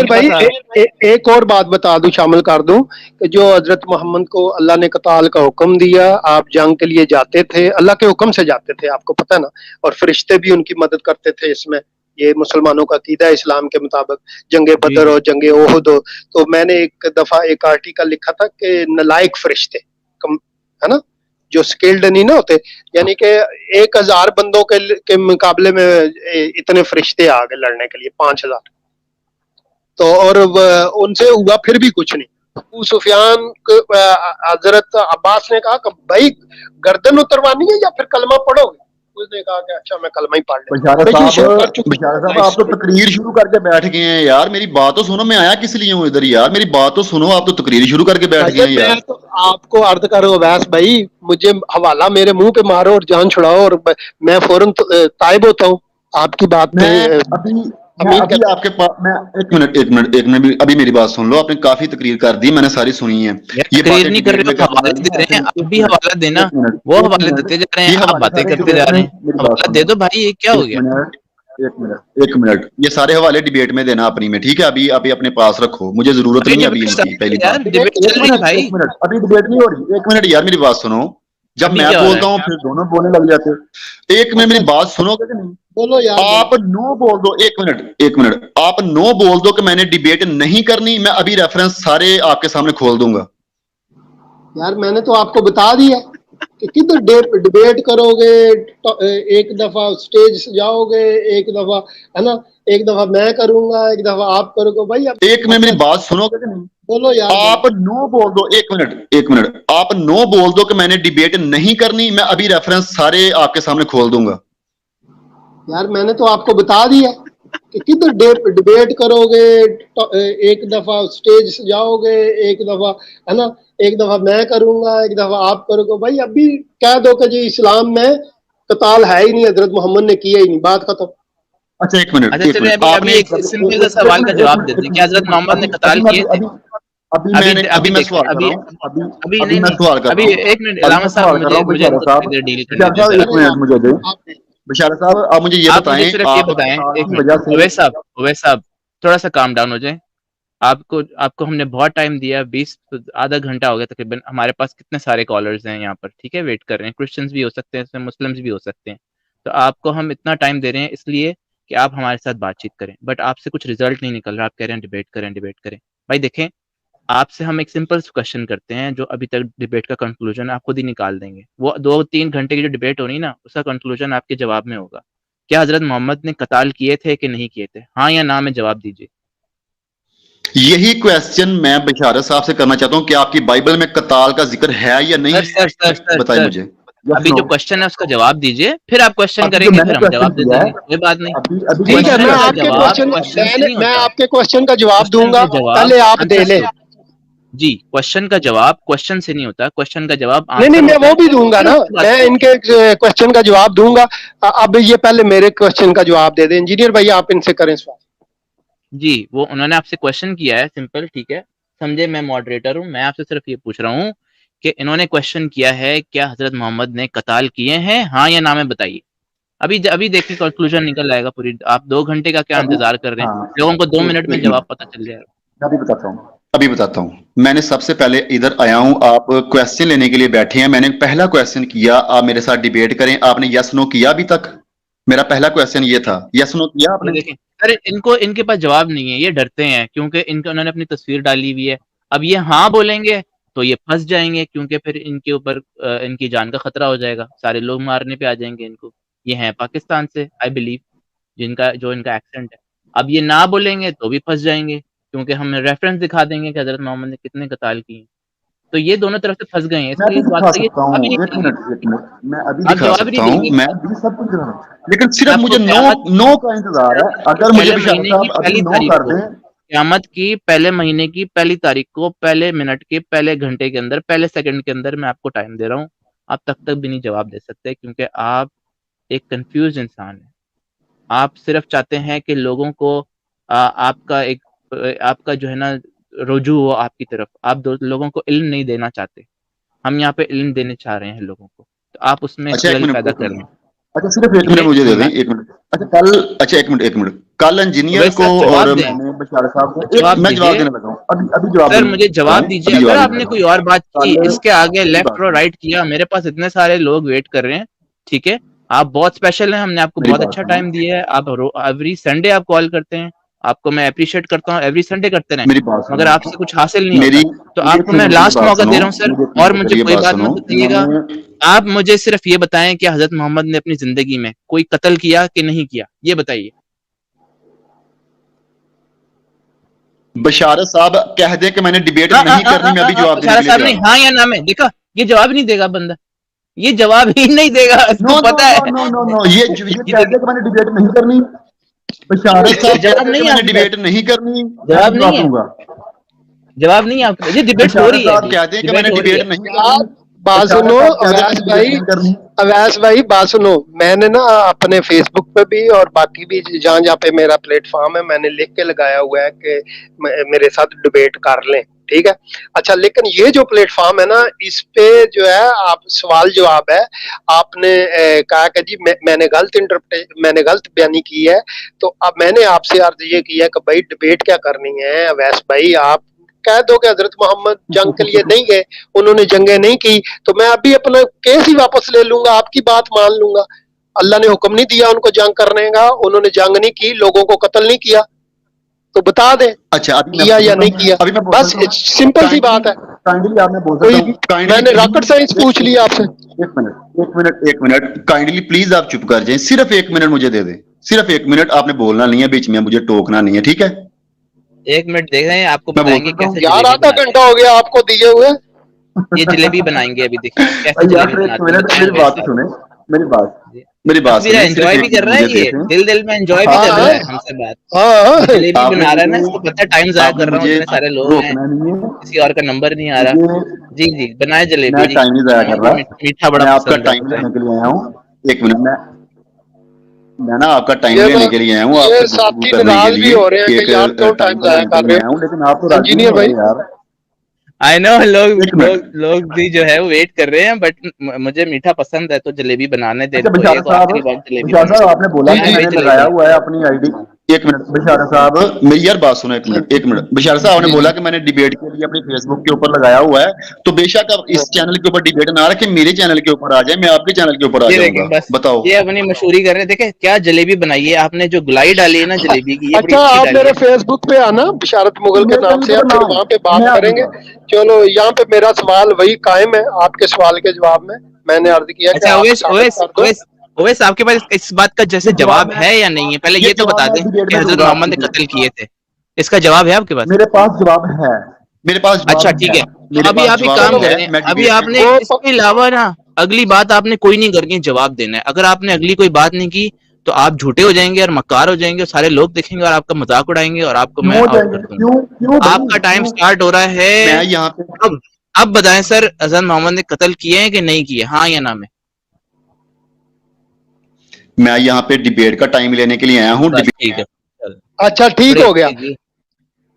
भाई, एक और बात बता दूं, शामिल कर दूं, कि जो हजरत मोहम्मद को अल्लाह ने कताल का हुक्म दिया, आप जंग के लिए जाते थे, अल्लाह के हुक्म से जाते थे, आपको पता ना, और फरिश्ते भी उनकी मदद करते थे इसमें, ये मुसलमानों का अकीदा है इस्लाम के मुताबिक। जंगे बदर हो, जंगे ओहद हो, तो मैंने एक दफा एक आर्टिकल लिखा था कि नलायक फरिश्ते, है ना, जो स्किल्ड नहीं ना होते, यानी कि 1000 बंदों के मुकाबले में इतने फरिश्ते आ गए लड़ने के लिए, 5000। तो और उनसे हुआ फिर भी कुछ नहीं। अबू सुफियान हजरत अब्बास ने कहा कि भाई गर्दन उतरवानी है या फिर कलमा पढ़ोगे? उसने कहा कि अच्छा मैं कलमा ही पढ़ लेता हूं। बशारा साहब, आप तो तकरीर शुरू करके बैठ गए हैं यार, मेरी बात तो सुनो, मैं आया किस लिए हूँ इधर यार, मेरी बात तो सुनो, आप तो तकरीर शुरू करके बैठ गए हैं यार। तो आपको अर्ज करो वैस भाई, मुझे हवाला मेरे मुंह पे मारो और जान छुड़ाओ, और मैं फौरन ताइब होता हूँ आपकी बात पे। अभी आपके पास, मैं एक मिनट, अभी मेरी बात सुन लो, आपने काफी तकरीर कर दी, मैंने सारी सुनी है। ये तकरीर नहीं कर रहे, हवाले दे रहे हैं, आप भी हवाला देना, वो हवाले देते जा रहे हैं, आप बातें करते जा रहे हैं, हवाला दे दो भाई, ये क्या हो गया? एक मिनट, ये सारे हवाले डिबेट में देना अपनी में, ठीक है? अभी अभी अपने पास रखो, मुझे जरूरत अभी नहीं है अभी डिबेट इनकी, पहली यार, बात। डिबेट चल रही है भाई। एक मिनट, अभी डिबेट नहीं हो रही, एक मिनट यार मेरी बात सुनो। जब अभी मैं क्या हो रहा बोलता हूँ फिर दोनों बोलने लग जाते हो। एक मिनट मेरी बात सुनोगे कि नहीं? बोलो यार, आप नो बोल दो, एक मिनट, आप नो बोल दो कि मैंने डिबेट नहीं करनी, मैं अभी रेफरेंस सारे आपके सामने खोल दूंगा। यार मैंने तो आपको बता दिया कि किधर डिबेट करोगे, एक दफा स्टेज सजाओगे, एक दफा, है ना, एक दफा मैं करूंगा, एक दफा आप करोगे। भाई अब एक मिनट मेरी बात सुनोगे कि नहीं? बोलो यार, आप नो बोल दो, एक मिनट, आप नो बोल दो कि मैंने डिबेट नहीं करनी, मैं अभी रेफरेंस सारे आपके सामने खोल दूंगा। यार मैंने तो आपको बता दिया कि किधर डिबेट करोगे, एक दफा स्टेज सजाओगे, एक दफा, है ना, एक दफा मैं करूंगा, एक दफा आप करोगे। भाई अभी कह दो कि जी इस्लाम में कताल है ही नहीं, हजरत मोहम्मद ने किया ही नहीं, बात खत्म। अच्छा एक मिनट, अच्छा चलिए, अभी आपने एक सिंपल सा सवाल का जवाब दे दें, क्या हजरत मोहम्मद ने कताल किए थे? अभी मैं देखें, सवाल कर अभी रहा हूँ, अभी अभी नहीं मैं नहीं, सवाल कर अभी रहा हूँ, एक मिनट अभी रामा मैं साहब, सवाल कर रहा मुझे हूँ मुझे बशारा इनको साहब। थोड़ी देर डील करने बशारा दें साहब जरा। एक मिनट मुझे दे। बशारा साहब आप मुझे ये आप मुझे बताएं, सिर्फ ये आप बताएं, कताल एक की मिनट, वजह से अवैस साहब थोड़ा सा काम डाउन हो जाए। आपको आपको हमने बहुत टाइम दिया, 20 आधा घंटा हो गया तकरीबन। हमारे पास कितने सारे कॉलर्स हैं यहाँ पर, ठीक है, वेट कर रहे हैं। क्रिश्चियंस भी हो सकते हैं इसमें, मुस्लिम्स भी हो सकते हैं। तो आपको हम इतना टाइम दे रहे हैं इसलिए कि आप हमारे साथ बातचीत करें, बट आपसे कुछ रिजल्ट नहीं निकल रहा। आप कह रहे हैं डिबेट करें, डिबेट करें। भाई देखें, आपसे हम एक सिंपल क्वेश्चन करते हैं, जो अभी तक डिबेट का कंक्लूजन आप खुद ही निकाल देंगे। वो 2-3 घंटे की जो डिबेट होनी ना, उसका कंक्लूजन आपके जवाब में होगा। क्या हजरत मोहम्मद ने कताल किए थे कि नहीं किए थे? हाँ या ना में जवाब दीजिए। यही क्वेश्चन मैं बशारत साहब से करना चाहता हूँ कि आपकी बाइबल में कताल का जिक्र है या नहीं, बताइए सर, मुझे। Yes, अभी no? जो क्वेश्चन है उसका जवाब दीजिए, फिर आप क्वेश्चन अभी जो करेंगे, मैंने फिर हम क्वेश्चन जवाब दे किया है, देंगे, कोई बात नहीं। अभी अभी ठीक है, क्वेश्चन मैं का आपके क्वेश्चन क्वेश्चन से नहीं मैं होता। आपके क्वेश्चन का जवाब क्वेश्चन दूंगा, का जवाब पहले आप दे आंसर से लें। होता है। जी, क्वेश्चन का जवाब क्वेश्चन से नहीं होता, क्वेश्चन का जवाब नहीं नहीं, आंसर मैं होता वो है, भी दूंगा फिर ना, उसके बाद मैं करेंगे। इनके क्वेश्चन का जवाब दूंगा। अब ये पहले मेरे क्वेश्चन का जवाब दे दें। इंजीनियर भाई आप इनसे करें सवाल। जी, वो उन्होंने आपसे क्वेश्चन किया है सिंपल, ठीक है, समझे। मैं मॉडरेटर हूँ, मैं आपसे सिर्फ ये पूछ रहा हूँ कि इन्होंने क्वेश्चन किया है, क्या हजरत मोहम्मद ने कताल किए हैं, हाँ या ना में बताइए। अभी देखिए कंक्लूजन निकल आएगा पूरी। आप 2 घंटे का क्या अभी, इंतजार कर रहे हैं? हाँ, लोगों को 2 एक मिनट में एक जवाब मिनट, पता चल जाएगा। अभी बताता हूँ। मैंने सबसे पहले इधर आया हूँ, आप क्वेश्चन लेने के लिए बैठे हैं। मैंने पहला क्वेश्चन किया, आप मेरे साथ डिबेट करें, आपने यस नो किया अभी तक? मेरा पहला क्वेश्चन ये था, यस नो किया ये आपने? देखें, अरे इनको, इनके पास जवाब नहीं है, ये डरते हैं क्योंकि इनके, उन्होंने अपनी तस्वीर डाली हुई है। अब ये हाँ बोलेंगे तो ये फंस जाएंगे, क्योंकि फिर इनके ऊपर इनकी जान का खतरा हो जाएगा, सारे लोग मारने पे आ जाएंगे इनको। ये हैं पाकिस्तान से, आई बिलीव, जिनका जो इनका एक्सेंट है। अब ये ना बोलेंगे तो भी फंस जाएंगे, क्योंकि हम रेफरेंस दिखा देंगे कि हजरत मोहम्मद ने कितने कताल किए। तो ये दोनों तरफ से फंस गए हैं, मैं इसलिए भी इस बात दिखा का ये सकता जवाब ही नहीं हूँ, देंगे। एक मिनट, मैं अभी आप दिखा जवाब ही नहीं सकता हूँ, देंगे। मैं भी सब कुछ दिखा सकता हूँ, लेकिन मैं सिर्फ आपको मुझे नो क़यामत नो का इंतजार है। अगर मुझे पहले बशारत महीने की साहब अभी पहली नो तारीख कर को, दें। क़यामत की पहले महीने की पहली तारीख को, पहले मिनट के पहले घंटे के अंदर, पहले सेकंड के अंदर मैं आपको टाइम दे रहा हूँ। आप तक भी नहीं जवाब दे सकते, क्योंकि आप एक कंफ्यूज इंसान हैं। आप सिर्फ चाहते हैं कि लोगों को आपका एक आपका जो है ना रुजू हो आपकी तरफ। आप लोगों को इल्म नहीं देना चाहते। हम यहाँ पे इल्म देने चाह रहे हैं लोगों को, तो आप उसमें अच्छा एक खलल मिनट, पैदा कर रहे हैं, अच्छा सिर्फ एक ठीक मिनट है। मुझे तो दे दें, मैं, एक मिनट। अच्छा कल, अच्छा एक मिनट, कल इंजीनियर वैसे को आप और जवाब दें, मैंने बशारत साहब को, एक जवाब मैं जवाब दीजिए। देने लगा हूँ, अभी अभी जवाब सर देने मुझे लगा जवाब हूँ, दीजिए। अभी अगर जवाब देने आपने लगा कोई हूँ। और बात की, कल इसके आगे मेरी लेफ्ट बात और सुनो, राइट किया, मेरे पास इतने सारे लोग वेट कर रहे हैं, ठीक है। आप बहुत स्पेशल हैं, हमने आपको मेरी बहुत बात अच्छा सुनो, टाइम दिया है। आप एवरी संडे आप कॉल करते हैं, आपको मैं अप्रिशिएट करता हूँ। एवरी संडे करते रहें, मेरी बात मगर सुनो, आपसे कुछ हासिल नहीं मेरी होता। तो एक आपको मैं मिनट मेरी लास्ट बात मौका दे सुनो, रहा हूँ सर, मुझे एक और मिनट मुझे मेरी कोई बात बात सुनो। मत बताइएगा। मैंने आप मुझे सिर्फ ये बताएं कि हजरत मोहम्मद ने अपनी जिंदगी में कोई कत्ल किया कि नहीं किया, ये बताइए। बशारत साहब कह दें कि मैंने डिबेट नहीं करनी, मैं अभी जवाब देने बशारा के लिए साहब तैयार नहीं, हूँ। हाँ या ना में, देखा, ये जवाब नहीं देगा बंदा, ये जवाब ही नहीं देगा, नो इसको नो पता नो है। नो नो नो, ये ये कह देखिए, दे कि मैंने डिबेट नहीं करनी। बशारत साहब जवाब कह दे कि नहीं है मैंने आपके पास, डिबेट नहीं करनी, मैं जवाब भी नहीं जवाब है, दूंगा। जवाब नहीं है आपके पास। ये डिबेट हो बशारत रही है, साहब अभी कह दें कि डिबेट मैंने हो रही डिबेट है। नहीं यार करनी। बात बशारत सुनो साहब कह दें अवैस मैंने डिबेट भाई, नहीं करनी। अवैस भाई बात सुनो। मैंने ना अपने फेसबुक पे भी और बाकी भी जहाँ जहाँ पे मेरा प्लेटफॉर्म है, मैंने लिख के लगाया हुआ है कि मेरे साथ डिबेट कर लें। ठीक है। अच्छा, लेकिन ये जो प्लेटफॉर्म है ना, इस पे जो है आप सवाल जवाब है, आपने कहा कि जी मैंने गलत बयानी की है, तो अब मैंने आपसे अर्ज ये की है कि भाई डिबेट क्या करनी है अवैस भाई, आप कह दो कि हजरत मोहम्मद जंग के लिए नहीं गए, उन्होंने जंगें नहीं की, तो मैं अभी अपना केस ही वापस ले लूंगा, आपकी बात मान लूंगा। अल्लाह ने हुक्म नहीं दिया उनको जंग करने का, उन्होंने जंग नहीं की, लोगों को कत्ल नहीं किया, तो बता दें अच्छा, अभी मैं किया बोल या सकता नहीं हूँ, किया, अभी मैं बोल बस सकता हूँ, सिंपल सी बात है। काइंडली आप, मैं बोल कोई सकता हूँ, काइंडली मैंने रॉकेट साइंस पूछ लिया आपसे। एक मिनट काइंडली प्लीज आप चुप कर जाएं, सिर्फ 1 मिनट मुझे दे दें, सिर्फ 1 मिनट, आपने बोलना नहीं है, बीच में मुझे टोकना नहीं है, ठीक है? 1 मिनट देख रहे हैं, आपको मैं बोल बताएंगे सकता हूँ कैसे यार जलेबी आधा बनाते घंटा हो गया आपको दिए हुए। हैं। ये जलेबी बनाएंगे, अभी देखिए कैसे यार जलेबी फिर एक बनाते हैं, मिनट मेरी बताएंगे बात इसका। सुने, मेरी बात जी। मेरी बात हंस भी रहा है, सुने, सिर्फ एंजॉय भी एक कर मिनट रहा मुझे है, ये देते दिल दिल में एंजॉय भी हाँ कर हाँ रहा है हमसे बात। हाँ जलेबी आपने बना रहा है ना, मुझे इसको पता है टाइम जाया आपने कर रहा हूँ, मुझे इतने सारे लोग हैं, रोकना नहीं है, किसी और का नंबर नहीं आ रहा। मुझे, जी जी, बनाए जलेबी मैं जी। टाइम नहीं जाया कर हमें भी रहा, मीठा बड़ा मैं आपका पसंद है, टाइम बताएं। लेने के लिए आया हूँ। एक मिनट, मैं ना आपका टाइम ये ना, लेने के लिए आया हूँ, आपसे ये गुफ्तगू साथी करने के नाराज भी लिए, हो रहे हैं एक कि यार क्यों टाइम टाइम जाया लेने के कर लिए रहे मैं आया हूँ, लेकिन आप तो हो राजी नहीं इंजीनियर हो भाई। रहे यार। आई नो, लोग एक लोग मिनट, लोग भी जो है वो वेट कर रहे हैं, बट मुझे मीठा पसंद है, तो जलेबी बनाने दे अच्छा इनको, बशारत एक साहब, आखिरी बार जलेबी बशारत बनाने साहब दे। आपने बोला जी कि जी बनाए मैंने लगाया जलेबी। हुआ है अपनी आईडी, एक मिनट बशारत साहब, मेरी यार बात सुनो, एक मिनट बशारत साहब ने जी बोला जी कि मैंने डिबेट के लिए अपनी फेसबुक के ऊपर लगाया हुआ है, तो बेशक आप इस चैनल के ऊपर डिबेट ना रखें, मेरे चैनल के ऊपर आ जाए, मैं आपके चैनल के ऊपर आ ये जाऊंगा, देखें बस, बताओ। ये अपनी मशहूरी कर रहे हैं। देखे क्या जलेबी बनाई है आपने, जो गुलाई डाली है ना जलेबी की, ये बड़ी अच्छा, अच्छी आप डाली मेरे है। फेसबुक पे आना बिशारत मुगल के मेरे नाम चैनल से, के आप ऊपर ना फिर हो, वहां पे बात मैं आ करेंगे। जाऊंगा। चलो, यहाँ पे मेरा सवाल वही कायम है, आपके सवाल के जवाब में मैंने अर्ज किया कि अच्छा, आप ओवैस साबित ओवैस कर दो। ओवैस ओवैस, आपके पास इस बात का ये जैसे जवाब जवाब मैं, है या नहीं है, पहले ये ये तो जवाब बता मैं दें डिबेट कि में हजरत दूंगा मोहम्मद आपकी ने फिर, कत्ल किए थे। इसका जवाब है आपके पास? मेरे पास जवाब है, मेरे पास अच्छा जवाब ठीक है, है, तो मेरे अभी पास आप एक जवाब काम है, करें, मैं अभी डिबेट में, आपने इसके अलावा ना अगली बात आपने कोई नहीं करनी, जवाब देना है। अगर आपने अगली कोई बात नहीं की तो आप झूठे हो जाएंगे और मक्कार हो जाएंगे, और सारे लोग देखेंगे और आपका मजाक उड़ाएंगे, और आपको क्यों मैं हो आउट जाएंगे, कर दूंगा। क्यों क्यों भाई, आपका टाइम क्यों, स्टार्ट हो रहा मैं है यहाँ पे, अब। अब बताएं सर, हजरत मोहम्मद ने कत्ल किए हैं कि नहीं किए, हाँ या ना में? मैं यहाँ पे डिबेट का टाइम लेने के लिए आया हूँ, बस ठीक है, चल, अच्छा ठीक बड़ी हो गया, जी जी,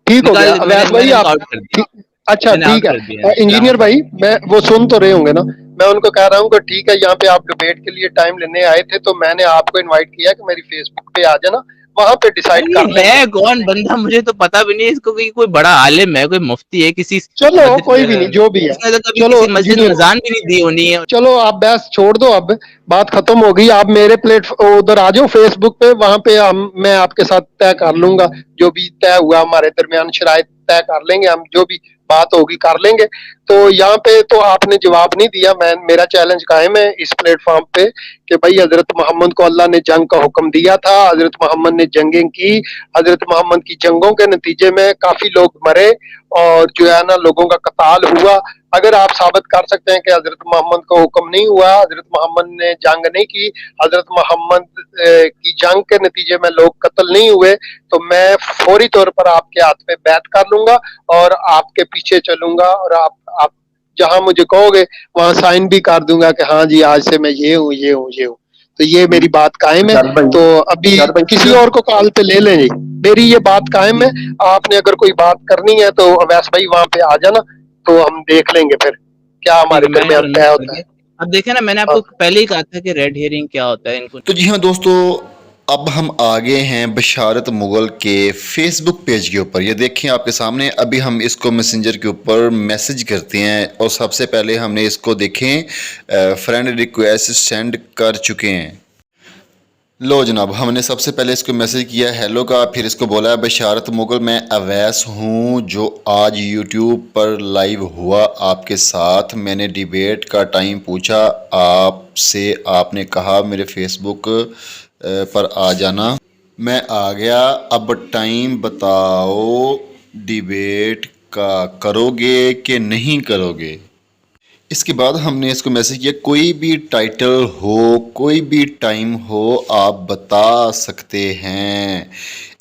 ठीक हो गया निकाल, मैंने अवैस भाई मैंने आप। उनको आउट कर दिया, अच्छा मैंने ठीक आउट है। कर दिया इस्लाम। इंजीनियर भाई, मैं वो सुन तो रहे होंगे ना, मैं उनको कह रहा हूँ कि ठीक है, यहाँ पे आप डिबेट के लिए टाइम लेने आए थे, तो मैंने आपको इनवाइट किया कि मेरी फेसबुक पे आ जाना, वहां पे और डिसाइड ये कर लेंगे। है कौन बंदा, मुझे तो पता भी नहीं इसको, कोई बड़ा आलिम है, कोई मुफ्ती है किसी चलो मस्जिद, कोई भी नहीं, जो भी है। इसने तो कभी चलो किसी मस्जिद में इंजीनियर, अजान भी नहीं दी होनी है। चलो आप बहस छोड़ दो, अब बात खत्म हो गई। आप मेरे उधर आ जाओ फेसबुक पे, वहां पे हम मैं आपके साथ तय कर लूंगा, जो भी तय हुआ हमारे दरमियान शराइत तय कर लेंगे हम, जो भी बात होगी कर लेंगे। तो यहाँ पे तो आपने जवाब नहीं दिया, मैं मेरा चैलेंज कायम है इस प्लेटफॉर्म पे कि भाई हजरत मोहम्मद को अल्लाह ने जंग का हुक्म दिया था, हजरत मोहम्मद ने जंगें की, हजरत मोहम्मद की जंगों के नतीजे में काफी लोग मरे और जो है ना लोगों का कत्ल हुआ। अगर आप साबित कर सकते हैं कि हजरत मोहम्मद को हुक्म नहीं हुआ, हजरत मोहम्मद ने जंग नहीं की, हजरत मोहम्मद की जंग के नतीजे में लोग कत्ल नहीं हुए, तो मैं फौरी तौर पर आपके हाथ पे बैत कर लूंगा और आपके पीछे चलूंगा, और आप जहां मुझे कहोगे वहां साइन भी कर दूंगा कि हाँ जी आज से मैं ये हूँ ये हूँ ये हूँ। तो ये मेरी बात कायम है। विशाल भाई, तो अभी विशाल भाई किसी सिर्फ, और को कॉल पे ले लें जी, मेरी ये बात कायम है। आपने अगर कोई बात करनी है तो अवैस भाई वहां पे आ जाना, तो हम देख लेंगे फिर क्या ठीक हमारे है, मैं दरमियान रिमूव तय होता करके, है। अब देखे ना, मैंने हाँ। आपको पहले ही कहा था कि रेड हेयरिंग क्या होता है इनको। तो जी हाँ दोस्तों, अब हम आगे हैं बशारत मुगल के फेसबुक पेज के ऊपर। ये देखें आपके सामने, अभी हम इसको मैसेंजर के ऊपर मैसेज करते हैं, और सबसे पहले हमने इसको देखें फ्रेंड रिक्वेस्ट सेंड कर चुके हैं। लो जनाब, हमने सबसे पहले इसको मैसेज किया हेलो का, फिर इसको बोला है बशारत मुगल, मैं अवैस हूँ जो आज यूट्यूब पर लाइव हुआ आपके साथ। मैंने डिबेट का टाइम पूछा आपसे, आपने कहा मेरे फेसबुक पर आ जाना, मैं आ गया। अब टाइम बताओ, डिबेट का करोगे कि नहीं करोगे? इसके बाद हमने इसको मैसेज किया कोई भी टाइटल हो, कोई भी टाइम हो, आप बता सकते हैं।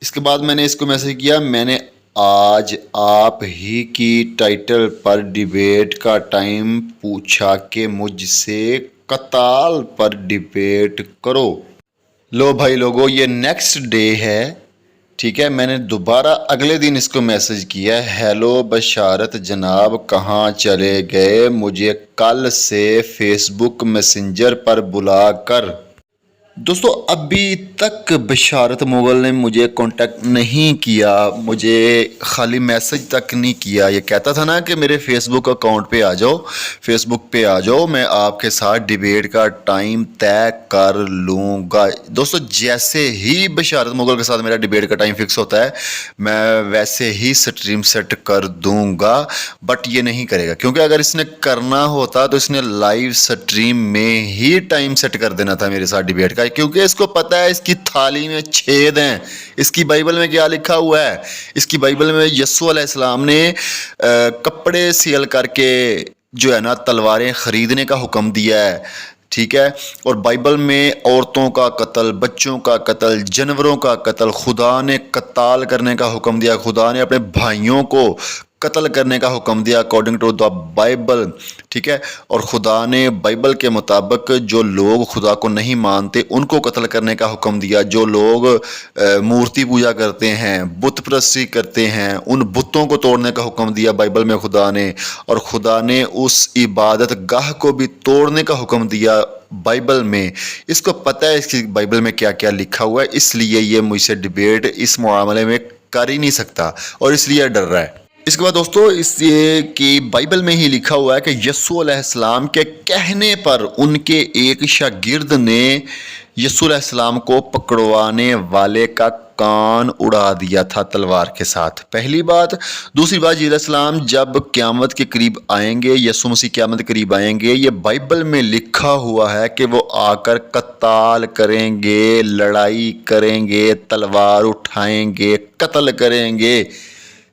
इसके बाद मैंने इसको मैसेज किया मैंने आज आप ही की टाइटल पर डिबेट का टाइम पूछा कि मुझसे कताल पर डिबेट करो। लो भाई लोगो, ये नेक्स्ट डे है, ठीक है, मैंने दोबारा अगले दिन इसको मैसेज किया, हेलो बशारत जनाब, कहाँ चले गए, मुझे कल से फेसबुक मैसेंजर पर बुलाकर। दोस्तों अभी तक बशारत मुगल ने मुझे कांटेक्ट नहीं किया, मुझे खाली मैसेज तक नहीं किया। ये कहता था ना कि मेरे फेसबुक अकाउंट पे आ जाओ, फेसबुक पे आ जाओ, मैं आपके साथ डिबेट का टाइम तय कर लूँगा। दोस्तों जैसे ही बशारत मुगल के साथ मेरा डिबेट का टाइम फिक्स होता है, मैं वैसे ही स्ट्रीम सेट कर दूँगा, बट ये नहीं करेगा, क्योंकि अगर इसने करना होता तो इसने लाइव स्ट्रीम में ही टाइम सेट कर देना था मेरे साथ डिबेट का, क्योंकि इसको पता है इसकी थाली में छेद हैं। इसकी बाइबल में क्या लिखा हुआ है? इसकी बाइबल में यस्सु अलैहिस्सलाम ने कपड़े सेल करके जो है ना तलवारें खरीदने का हुक्म दिया है, ठीक है। और बाइबल में औरतों का कत्ल, बच्चों का कत्ल, जानवरों का कत्ल, खुदा ने कत्ल करने का हुक्म दिया, खुदा ने अपने भाइयों को कत्ल करने का हुक्म दिया अकॉर्डिंग टू द बाइबल, ठीक है। और खुदा ने बाइबल के मुताबिक जो लोग खुदा को नहीं मानते उनको कत्ल करने का हुक्म दिया। जो लोग मूर्ति पूजा करते हैं, बुत परस्ती करते हैं, उन बुतों को तोड़ने का हुक्म दिया बाइबल में खुदा ने। और खुदा ने उस इबादत गाह को भी तोड़ने का हुक्म दिया बाइबल में। इसको पता है इसकी बाइबल में क्या क्या लिखा हुआ है, इसलिए ये मुझसे डिबेट इस मामले में कर ही नहीं सकता और इसलिए डर रहा है। इसके बाद दोस्तों इस ये कि बाइबल में ही लिखा हुआ है कि यस्सु अलैहिस्सलाम के कहने पर उनके एक शागिर्द ने यस्सु अलैहिस्सलाम को पकड़वाने वाले का कान उड़ा दिया था तलवार के साथ। पहली बात। दूसरी बात, यीशु अलैहिस्सलाम जब क़यामत के करीब आएंगे, यस्सु मसीह क़यामत के करीब आएंगे, ये बाइबल में लिखा हुआ है कि वो आकर कत्ल करेंगे, लड़ाई करेंगे, तलवार उठाएंगे, कत्ल करेंगे।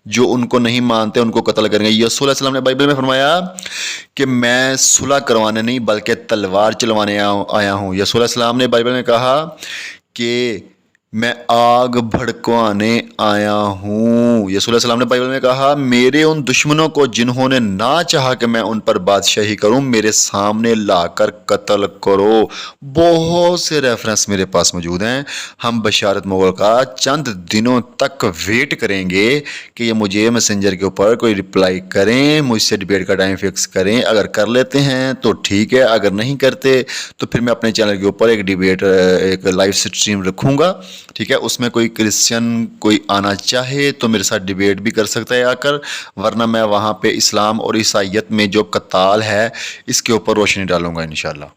जो उनको नहीं मानते उनको कत्ल करेंगे। यीशु अलैहिस्सलाम ने बाइबल में फरमाया कि मैं सुलह करवाने नहीं बल्कि तलवार चलवाने आया हूँ। यीशु अलैहिस्सलाम ने बाइबल में कहा कि मैं आग भड़कवाने आया हूँ। यीशु अलैहिस्सलाम ने बाइबल में कहा मेरे उन दुश्मनों को जिन्होंने ना चाहा कि मैं उन पर बादशाही करूँ, मेरे सामने लाकर कत्ल करो। बहुत से रेफरेंस मेरे पास मौजूद हैं। हम बशारत मुगल का चंद दिनों तक वेट करेंगे कि ये मुझे मैसेंजर के ऊपर कोई रिप्लाई करें, मुझसे डिबेट का टाइम फिक्स करें। अगर कर लेते हैं तो ठीक है, अगर नहीं करते तो फिर मैं अपने चैनल के ऊपर एक डिबेट, एक लाइव स्ट्रीम रखूँगा, ठीक है। उसमें कोई क्रिश्चियन कोई आना चाहे तो मेरे साथ डिबेट भी कर सकता है आकर, वरना मैं वहाँ पे इस्लाम और ईसाईयत में जो कत्ल है इसके ऊपर रोशनी डालूंगा इंशाल्लाह।